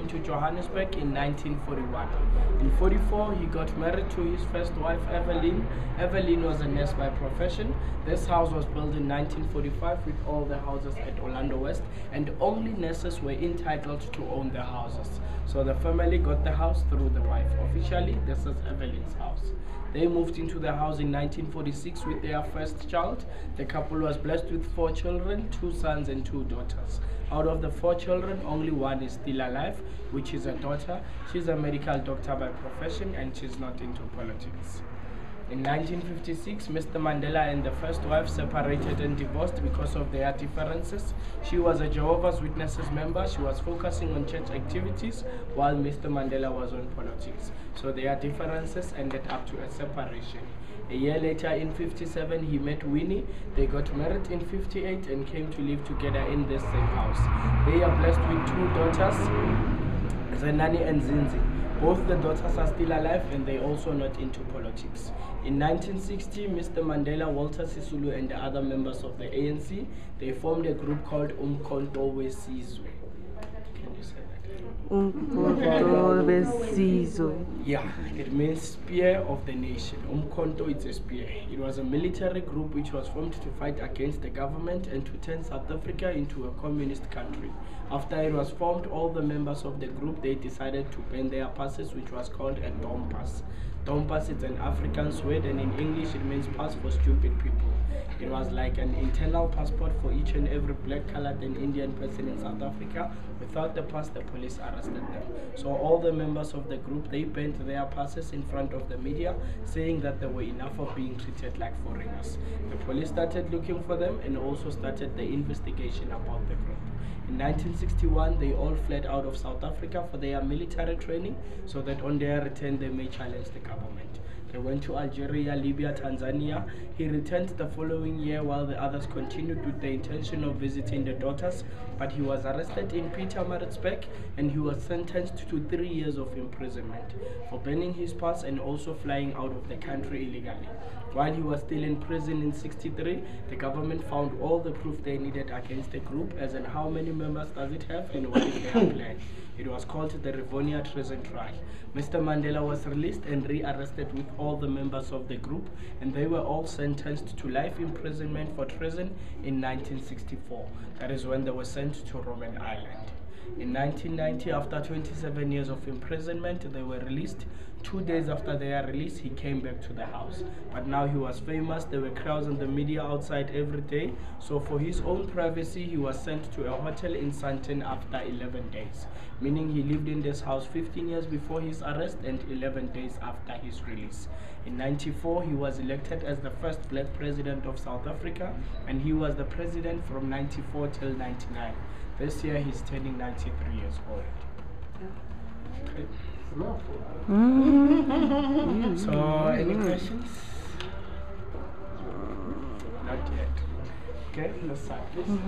to Johannesburg in 1941. In 44, he got married to his first wife, Evelyn. Evelyn was a nurse by profession. This house was built in 1945 with all the houses at Orlando West, and only nurses were entitled to own the houses. So the family got the house through the wife. Officially, this is Evelyn's house. They moved into the house in 1946 with their first child. The couple was blessed with 4 children, 2 sons and 2 daughters. Out of the 4 children, only one is still alive, which is a daughter. She's a medical doctor by profession and she's not into politics. In 1956, Mr. Mandela and the first wife separated and divorced because of their differences. She was a Jehovah's Witnesses member. She was focusing on church activities while Mr. Mandela was on politics. So their differences ended up to a separation. A year later, in 57, he met Winnie. They got married in 58 and came to live together in this same house. They are blessed with 2 daughters, Zenani and Zinzi. Both the daughters are still alive and they also not into politics. In 1960, Mr. Mandela, Walter Sisulu and the other members of the ANC, they formed a group called Umkhonto weSizwe. Can you say that? Umkhonto weSizwe. Yeah, it means spear of the nation. Umkhonto, it's a spear. It was a military group which was formed to fight against the government and to turn South Africa into a communist country. After it was formed, all the members of the group, they decided to burn their passes, which was called a dom pass. Dom pass is an African word, and in English it means pass for stupid people. It was like an internal passport for each and every black, colored and Indian person in South Africa. Without the pass, the police arrested them. So all the members of the group, they burnt their passes in front of the media, saying that they were enough of being treated like foreigners. The police started looking for them and also started the investigation about the group. In 1961, they all fled out of South Africa for their military training so that on their return they may challenge the government. They went to Algeria, Libya, Tanzania. He returned the following year while the others continued with the intention of visiting the daughters, but he was arrested in Pietermaritzburg and he was sentenced to 3 years of imprisonment for burning his pass and also flying out of the country illegally. While he was still in prison in 63, the government found all the proof they needed against the group, as in how many members does it have and what is their plan. It was called the Rivonia Treason Trial. Mr. Mandela was released and re-arrested with all the members of the group, and they were all sentenced to life imprisonment for treason in 1964. That is when they were sent to Robben Island. In 1990, after 27 years of imprisonment, they were released. 2 days after their release, he came back to the house. But now he was famous. There were crowds in the media outside every day. So for his own privacy, he was sent to a hotel in Sandton after 11 days. Meaning he lived in this house 15 years before his arrest and 11 days after his release. In 94, he was elected as the first black president of South Africa, and he was the president from 94 till 99. This year he's turning 93 years old. Okay. So, any questions? Not yet. Okay, let's start, please.